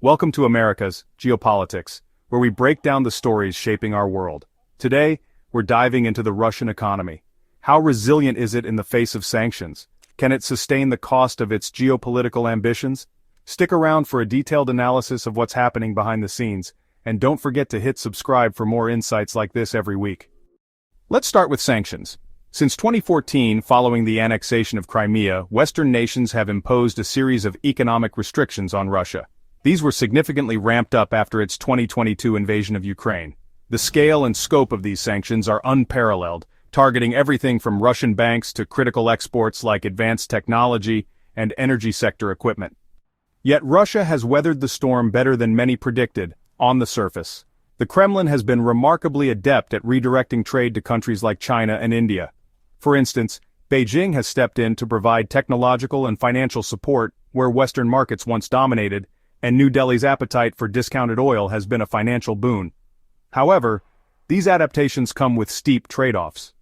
Welcome to America's Geopolitics, where we break down the stories shaping our world. Today, we're diving into the Russian economy. How resilient is it in the face of sanctions? Can it sustain the cost of its geopolitical ambitions? Stick around for a detailed analysis of what's happening behind the scenes, and don't forget to hit subscribe for more insights like this every week. Let's start with sanctions. Since 2014, following the annexation of Crimea, Western nations have imposed a series of economic restrictions on Russia. These were significantly ramped up after its 2022 invasion of Ukraine. The scale and scope of these sanctions are unparalleled, targeting everything from Russian banks to critical exports like advanced technology and energy sector equipment. Yet Russia has weathered the storm better than many predicted, on the surface. The Kremlin has been remarkably adept at redirecting trade to countries like China and India. For instance, Beijing has stepped in to provide technological and financial support where Western markets once dominated, and New Delhi's appetite for discounted oil has been a financial boon. However, these adaptations come with steep trade-offs.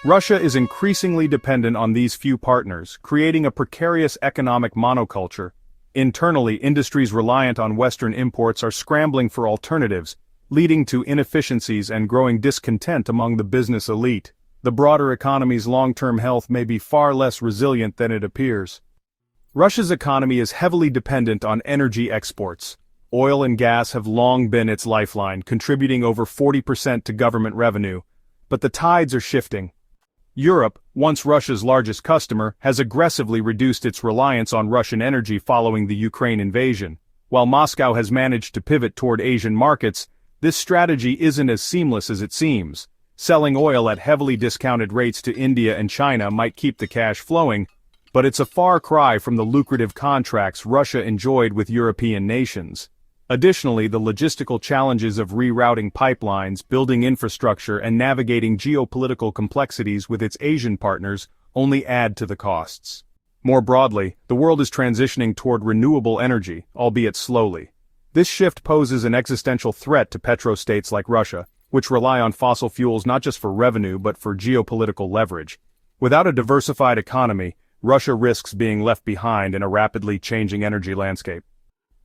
Russia is increasingly dependent on these few partners, creating a precarious economic monoculture. Internally, industries reliant on Western imports are scrambling for alternatives, leading to inefficiencies and growing discontent among the business elite. The broader economy's long-term health may be far less resilient than it appears. Russia's economy is heavily dependent on energy exports. Oil and gas have long been its lifeline, contributing over 40% to government revenue. But the tides are shifting. Europe, once Russia's largest customer, has aggressively reduced its reliance on Russian energy following the Ukraine invasion. While Moscow has managed to pivot toward Asian markets, this strategy isn't as seamless as it seems. Selling oil at heavily discounted rates to India and China might keep the cash flowing, but it's a far cry from the lucrative contracts Russia enjoyed with European nations. Additionally, the logistical challenges of rerouting pipelines, building infrastructure, and navigating geopolitical complexities with its Asian partners only add to the costs. More broadly, the world is transitioning toward renewable energy, albeit slowly. This shift poses an existential threat to petrostates like Russia, which rely on fossil fuels not just for revenue but for geopolitical leverage. Without a diversified economy, Russia risks being left behind in a rapidly changing energy landscape.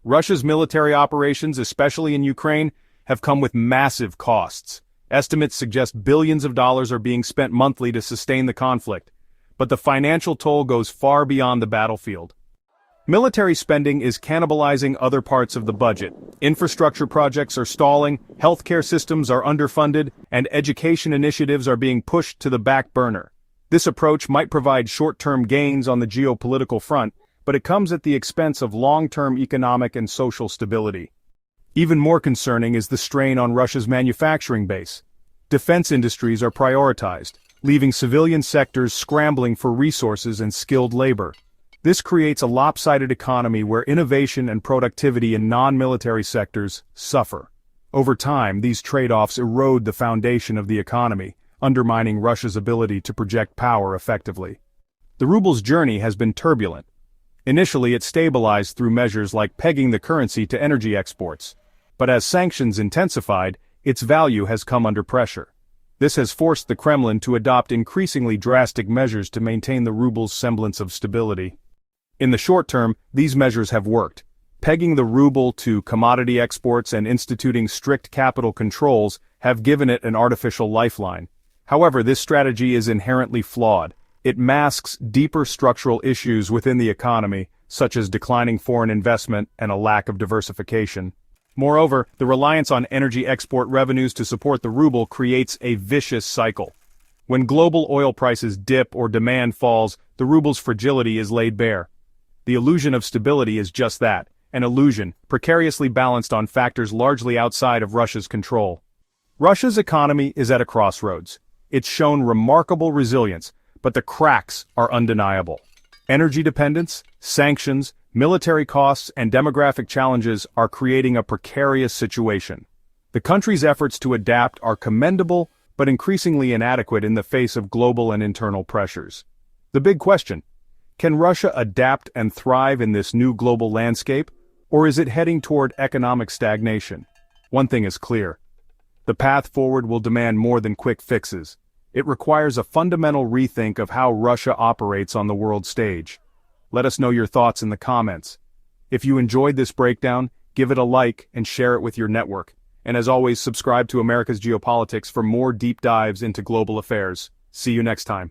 Russia's military operations, especially in Ukraine, have come with massive costs. Estimates suggest billions of dollars are being spent monthly to sustain the conflict, but the financial toll goes far beyond the battlefield. Military spending is cannibalizing other parts of the budget. Infrastructure projects are stalling, healthcare systems are underfunded, and education initiatives are being pushed to the back burner. This approach might provide short-term gains on the geopolitical front, but it comes at the expense of long-term economic and social stability. Even more concerning is the strain on Russia's manufacturing base. Defense industries are prioritized, leaving civilian sectors scrambling for resources and skilled labor. This creates a lopsided economy where innovation and productivity in non-military sectors suffer. Over time, these trade-offs erode the foundation of the economy, undermining Russia's ability to project power effectively. The ruble's journey has been turbulent. Initially, it stabilized through measures like pegging the currency to energy exports. But as sanctions intensified, its value has come under pressure. This has forced the Kremlin to adopt increasingly drastic measures to maintain the ruble's semblance of stability. In the short term, these measures have worked. Pegging the ruble to commodity exports and instituting strict capital controls have given it an artificial lifeline. However, this strategy is inherently flawed. It masks deeper structural issues within the economy, such as declining foreign investment and a lack of diversification. Moreover, the reliance on energy export revenues to support the ruble creates a vicious cycle. When global oil prices dip or demand falls, the ruble's fragility is laid bare. The illusion of stability is just that, an illusion, precariously balanced on factors largely outside of Russia's control. Russia's economy is at a crossroads. It's shown remarkable resilience, but the cracks are undeniable. Energy dependence, sanctions, military costs, and demographic challenges are creating a precarious situation. The country's efforts to adapt are commendable, but increasingly inadequate in the face of global and internal pressures. The big question: can Russia adapt and thrive in this new global landscape, or is it heading toward economic stagnation? One thing is clear. The path forward will demand more than quick fixes. It requires a fundamental rethink of how Russia operates on the world stage. Let us know your thoughts in the comments. If you enjoyed this breakdown, give it a like and share it with your network. And as always, subscribe to America's Geopolitics for more deep dives into global affairs. See you next time.